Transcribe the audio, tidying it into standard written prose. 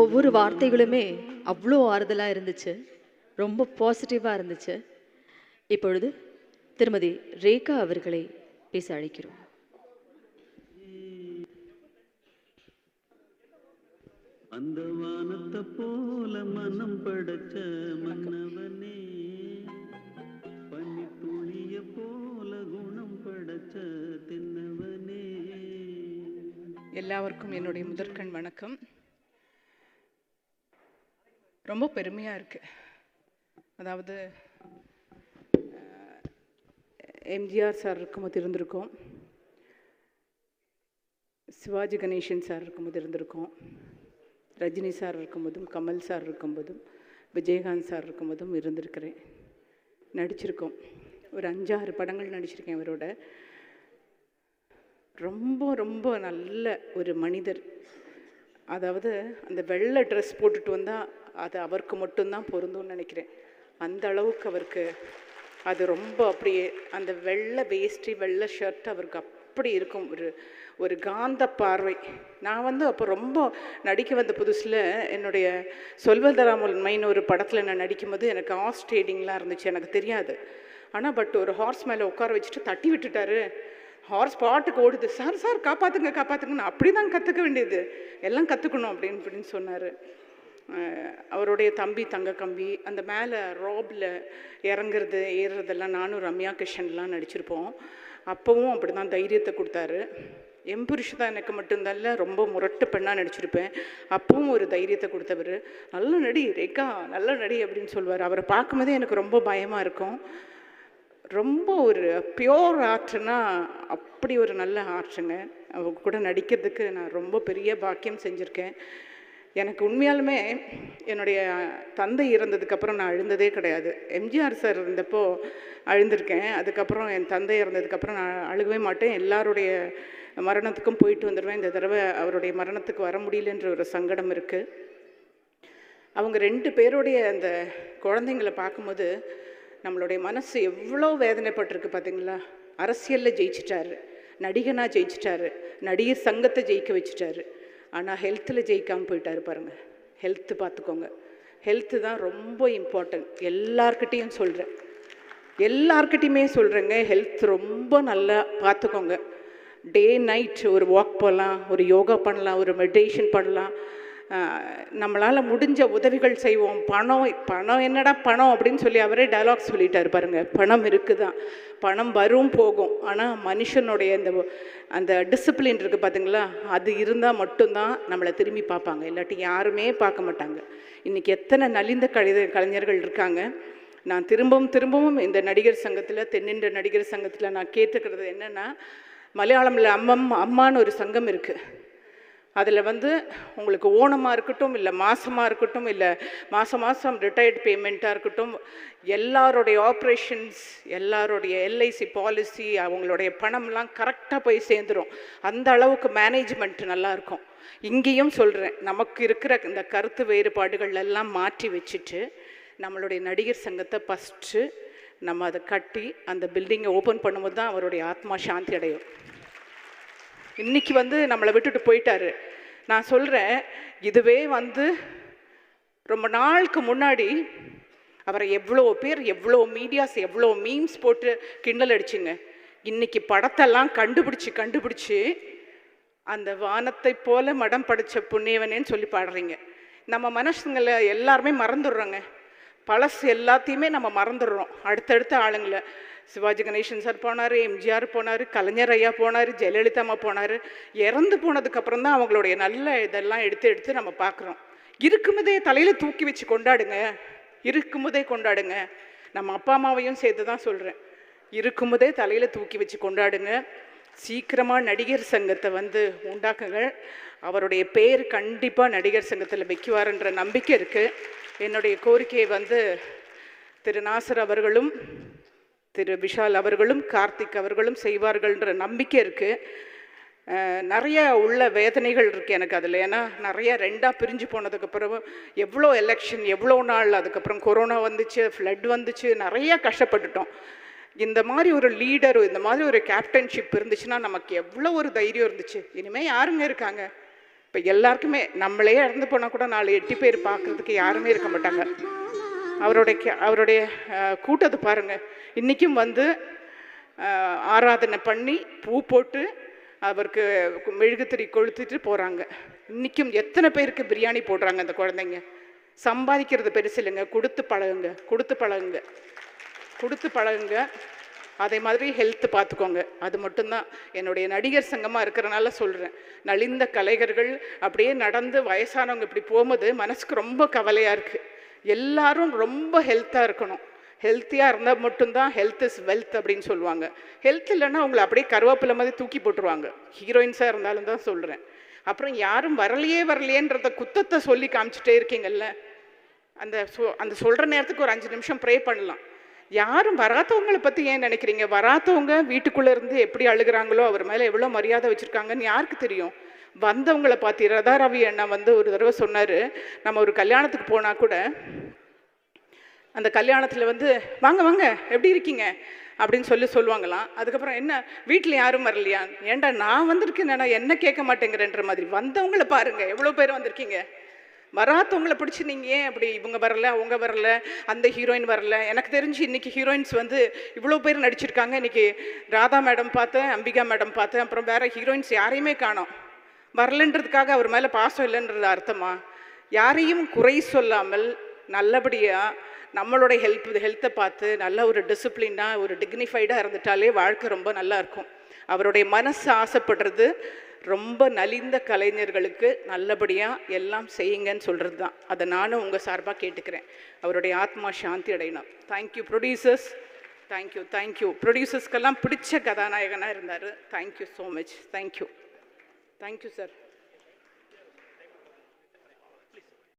ஒவ்வொரு வார்த்தைகளுமே அவ்வளோ ஆறுதலாக இருந்துச்சு, ரொம்ப பாசிட்டிவாக இருந்துச்சு. இப்பொழுது திருமதி ரேகா அவர்களை பேச அழைக்கிறோம். அந்த வானத்தை போல மனம் படைச்ச மன்னவனே, பனி துளிய போல குணம் படைச்ச தென்னவனே. எல்லாருக்கும் என்னுடைய முதற்கண் வணக்கம். ரொம்ப பெருமையாக இருக்குது. அதாவது எம்ஜிஆர் சார் இருக்கும்போது இருந்திருக்கோம், சிவாஜி கணேசன் சார் இருக்கும்போது இருந்திருக்கோம், ரஜினி சார் இருக்கும்போதும், கமல் சார் இருக்கும்போதும், விஜயகாந்த் சார் இருக்கும்போதும் இருந்திருக்கிறேன், நடிச்சிருக்கோம். ஒரு 5-6 படங்கள் நடிச்சிருக்கேன் அவரோட. ரொம்ப ரொம்ப நல்ல ஒரு மனிதர். அதாவது அந்த வெள்ளை ட்ரெஸ் போட்டுட்டு வந்தால் அது அவருக்கு மட்டும்தான் பொருந்தும்னு நினைக்கிறேன். அந்த அளவுக்கு அவருக்கு அது ரொம்ப அப்படியே அந்த வெள்ளை வேஷ்டி வெள்ளை ஷர்ட் அவருக்கு அப்படி இருக்கும். ஒரு காந்த பார்வை. நான் அப்போ ரொம்ப நடிக்க வந்த புதுசில் என்னுடைய சொல்வதராமல் மைன் ஒரு படத்தில் நான் நடிக்கும்போது எனக்கு ஹார்ஸ் ட்ரேடிங்லாம் இருந்துச்சு, எனக்கு தெரியாது. ஆனால் ஒரு ஹார்ஸ் மேலே உட்கார வச்சுட்டு தட்டி விட்டுட்டாரு. ஹார்ஸ் பாட்டுக்கு ஓடுது. சார் சார் காப்பாற்றுங்க காப்பாற்றுங்கன்னு. அப்படி தான் கற்றுக்க வேண்டியது, எல்லாம் கற்றுக்கணும் அப்படின்னு சொன்னார். அவருடைய தம்பி தங்க கம்பி அந்த மேலே ராபில் இறங்குறது ஏறுறதெல்லாம் நானும் ரம்யா கிருஷ்ணன்லாம் நடிச்சிருப்போம். அப்போவும் அப்படி தான் தைரியத்தை கொடுத்தாரு. எம்புருஷ் தான் எனக்கு மட்டும்தான் ரொம்ப முரட்டு பெண்ணாக நடிச்சிருப்பேன். அப்பவும் ஒரு தைரியத்தை கொடுத்தவர். நல்ல நடி ரேகா, நல்ல நடி அப்படின்னு சொல்லுவார். அவரை பார்க்கும்போதே எனக்கு ரொம்ப பயமாக இருக்கும். ரொம்ப ஒரு பியோர் ஆர்ட்னா அப்படி ஒரு நல்ல ஆர்ட்டுங்க. அவங்க கூட நடிக்கிறதுக்கு நான் ரொம்ப பெரிய பாக்கியம் செஞ்சுருக்கேன். எனக்கு உண்மையாலுமே என்னுடைய தந்தை இறந்ததுக்கப்புறம் நான் அழுந்ததே கிடையாது. எம்ஜிஆர் சார் இருந்தப்போ அழுந்திருக்கேன். அதுக்கப்புறம் என் தந்தை இறந்ததுக்கப்புறம் நான் அழுகவே மாட்டேன். எல்லாருடைய மரணத்துக்கும் போயிட்டு வந்துடுவேன். இந்த தடவை அவருடைய மரணத்துக்கு வர முடியலன்ற ஒரு சங்கடம் இருக்குது. அவங்க 2 பேருடைய அந்த குழந்தைங்களை பார்க்கும்போது நம்மளுடைய மனசு எவ்வளோ வேதனைப்பட்டிருக்கு பார்த்தீங்களா. அரசியலில் ஜெயிச்சிட்டாரு, நடிகனாக ஜெயிச்சிட்டாரு, நடிகர் சங்கத்தை ஜெயிக்க வச்சுட்டாரு. ஆனால் ஹெல்த்தில் ஜெயிக்காமல் போயிட்டாரு பாருங்கள். ஹெல்த்து பார்த்துக்கோங்க. ஹெல்த்து தான் ரொம்ப இம்பார்ட்டன்ட். எல்லார்கிட்டையும் சொல்கிறேன், எல்லார்கிட்டையுமே சொல்கிறேங்க, ஹெல்த் ரொம்ப நல்லா பார்த்துக்கோங்க. டே நைட் ஒரு வாக் போகலாம், ஒரு யோகா பண்ணலாம், ஒரு மெடிடேஷன் பண்ணலாம். நம்மளால் முடிஞ்ச உதவிகள் செய்வோம். பணம் என்னடா பணம் அப்படின்னு சொல்லி அவரே டயலாக் சொல்லிட்டார் பாருங்கள். பணம் இருக்குதான், பணம் வரும் போகும். ஆனால் மனுஷனுடைய அந்த டிசிப்ளின் இருக்குது பார்த்தீங்களா, அது இருந்தால் மட்டும்தான் நம்மளை திரும்பி பார்ப்பாங்க, இல்லாட்டி யாருமே பார்க்க மாட்டாங்க. இன்றைக்கி எத்தனை நலிந்த கலைஞர்கள் இருக்காங்க. நான் திரும்பவும் இந்த நடிகர் சங்கத்தில், தென்னிந்திய நடிகர் சங்கத்தில் நான் கேட்டுக்கிறது என்னென்னா, மலையாளமில் அம்மான்னு ஒரு சங்கம் இருக்குது. அதில் உங்களுக்கு ஓணமாக இருக்கட்டும், இல்லை மாதமாக இருக்கட்டும், இல்லை மாதம் ரிட்டையர்ட் பேமெண்ட்டாக இருக்கட்டும், எல்லாருடைய ஆப்ரேஷன்ஸ், எல்லாருடைய எல்ஐசி பாலிசி, அவங்களுடைய பணம்லாம் கரெக்டாக போய் சேர்ந்துடும். அந்த அளவுக்கு மேனேஜ்மெண்ட் நல்லாயிருக்கும். இங்கேயும் சொல்கிறேன், நமக்கு இருக்கிற இந்த கருத்து வேறுபாடுகள் எல்லாம் மாற்றி வச்சுட்டு நம்மளுடைய நடிகர் சங்கத்தை ஃபஸ்ட்டு நம்ம அதை கட்டி அந்த பில்டிங்கை ஓப்பன் பண்ணும்போது தான் அவருடைய ஆத்மா சாந்தி அடையும். இன்றைக்கி நம்மளை விட்டுட்டு போயிட்டாரு. நான் சொல்கிறேன், இதுவே ரொம்ப நாளுக்கு முன்னாடி அவரை எவ்வளோ பேர், எவ்வளோ மீடியாஸ், எவ்வளோ மீம்ஸ் போட்டு கிண்டல் அடிச்சுங்க. இன்றைக்கி படத்தெல்லாம் கண்டுபிடிச்சி அந்த வானத்தை போல மடம் படைச்ச புண்ணியவனேன்னு சொல்லி பாடுறீங்க. நம்ம மனுஷங்களை எல்லாருமே மறந்துடுறோங்க. பழசு எல்லாத்தையுமே நம்ம மறந்துடுறோம். அடுத்தடுத்த ஆளுங்களை, சிவாஜி கணேசன் சார் போனார், எம்ஜிஆர் போனார், கலைஞர் ஐயா போனார், ஜெயலலிதா அம்மா போனார். இறந்து போனதுக்கப்புறம் தான் அவங்களுடைய நல்ல இதெல்லாம் எடுத்து நம்ம பார்க்குறோம். இருக்கும்போதே தலையில் தூக்கி வச்சு கொண்டாடுங்க, இருக்கும்போதே கொண்டாடுங்க. நம்ம அப்பா அம்மாவையும் சேர்த்து தான் சொல்கிறேன், இருக்கும்போதே தலையில் தூக்கி வச்சு கொண்டாடுங்க. சீக்கிரமாக நடிகர் சங்கத்தை உண்டாக்குங்க. அவருடைய பேர் கண்டிப்பாக நடிகர் சங்கத்தில் வைக்குவார்ன்ற நம்பிக்கை இருக்குது. என்னுடைய கோரிக்கையை திரு நாசர் அவர்களும், திரு விஷால் அவர்களும், கார்த்திக் அவர்களும் செய்வார்கள்ன்ற நம்பிக்கை இருக்குது. நிறைய உள்ள வேதனைகள் இருக்குது எனக்கு அதில். ஏன்னா நிறைய 2ஆக பிரிஞ்சு போனதுக்கப்புறம் எவ்வளோ எலெக்ஷன், எவ்வளோ நாள், அதுக்கப்புறம் கொரோனா வந்துச்சு, ஃப்ளட் வந்துச்சு, நிறையா கஷ்டப்பட்டுட்டோம். இந்த மாதிரி ஒரு லீடர், இந்த மாதிரி ஒரு கேப்டன்ஷிப் இருந்துச்சுன்னா நமக்கு எவ்வளோ ஒரு தைரியம் இருந்துச்சு. இனிமேல் யாருங்க இருக்காங்க? இப்போ எல்லாருக்குமே நம்மளே இறந்து போனால் கூட 4-8 பேர் பார்க்குறதுக்கு யாருமே இருக்க மாட்டாங்க. அவருடைய கூட்டத்தை பாருங்கள். இன்றைக்கும் வந்து ஆராதனை பண்ணி பூ போட்டு அவருக்கு மெழுகுத்திரி கொளுத்திட்டு போகிறாங்க. இன்றைக்கும் எத்தனை பேருக்கு பிரியாணி போடுறாங்க அந்த குழந்தைங்க. சம்பாதிக்கிறது பெருசு இல்லைங்க, கொடுத்து பழகுங்க. அதே மாதிரி ஹெல்த்து பார்த்துக்கோங்க. அது மட்டும்தான் என்னுடைய நடிகர் சங்கமாக இருக்கிறனால சொல்கிறேன். நலிந்த கலைஞர்கள் அப்படியே நடந்து வயசானவங்க இப்படி போகும்போது மனசுக்கு ரொம்ப கவலையாக இருக்குது. எல்லாரும் ரொம்ப ஹெல்த்தாக இருக்கணும். ஹெல்த்தியாக இருந்தால் மட்டும்தான் ஹெல்த் இஸ் வெல்த் அப்படின்னு சொல்லுவாங்க. ஹெல்த் இல்லைன்னா அவங்களை அப்படியே கருவேப்பிலை மாதிரி தூக்கி போட்டுருவாங்க. ஹீரோயின்ஸாக இருந்தாலும் தான் சொல்கிறேன். அப்புறம் யாரும் வரலையேன்றத குத்தத்தை சொல்லி காமிச்சிட்டே இருக்கீங்கல்ல, அந்த சொல்கிற நேரத்துக்கு ஒரு 5 நிமிஷம் ப்ரே பண்ணலாம். யாரும் வராதவங்களை பற்றி ஏன் நினைக்கிறீங்க? வராதவங்க வீட்டுக்குள்ளே இருந்து எப்படி அழுகிறாங்களோ, அவர் மேலே எவ்வளோ மரியாதை வச்சுருக்காங்கன்னு யாருக்கு தெரியும்? வந்தவங்களை பார்த்து ரதா ரவி அண்ணா வந்து ஒரு தடவை சொன்னார், நம்ம ஒரு கல்யாணத்துக்கு போனால் கூட அந்த கல்யாணத்தில் வந்து வாங்க எப்படி இருக்கீங்க அப்படின்னு சொல்லுவாங்களாம். அதுக்கப்புறம் என்ன வீட்டில் யாரும் வரலையா? ஏன்டா நான் வந்திருக்கேன், என்ன கேட்க மாட்டேங்கிறேன்ற மாதிரி. வந்தவங்களை பாருங்கள், எவ்வளோ பேர் வந்திருக்கீங்க. வராதவங்களை பிடிச்சி நீங்கள் ஏன் அப்படி இவங்க வரல அவங்க வரல அந்த ஹீரோயின் வரல? எனக்கு தெரிஞ்சு இன்றைக்கி ஹீரோயின்ஸ் வந்து இவ்வளோ பேர் நடிச்சிருக்காங்க. இன்றைக்கி ராதா மேடம் பார்த்தேன், அம்பிகா மேடம் பார்த்தேன், அப்புறம் வேறு ஹீரோயின்ஸ் யாரையுமே காணோம். வரலன்றதுக்காக அவர் மேலே பாசம் இல்லைன்றது அர்த்தமா? யாரையும் குறை சொல்லாமல் நல்லபடியாக நம்மளோட ஹெல்த்தை பார்த்து நல்ல ஒரு டிசிப்ளினாக ஒரு டிக்னிஃபைடாக இருந்துட்டாலே வாழ்க்கை ரொம்ப நல்லா இருக்கும். அவருடைய மனசு ஆசைப்படுறது ரொம்ப நலிந்த கலைஞர்களுக்கு நல்லபடியாக எல்லாம் செய்யுங்கன்னு சொல்கிறது தான். அதை நானும் உங்கள் சார்பாக கேட்டுக்கிறேன். அவருடைய ஆத்மா சாந்தி அடையணும். தேங்க்யூ ப்ரொடியூசர்ஸ், தேங்க்யூ ப்ரொடியூசர்ஸ்க்கெல்லாம் பிடிச்ச கதாநாயகனாக இருந்தார். Thank you so much. Thank you sir.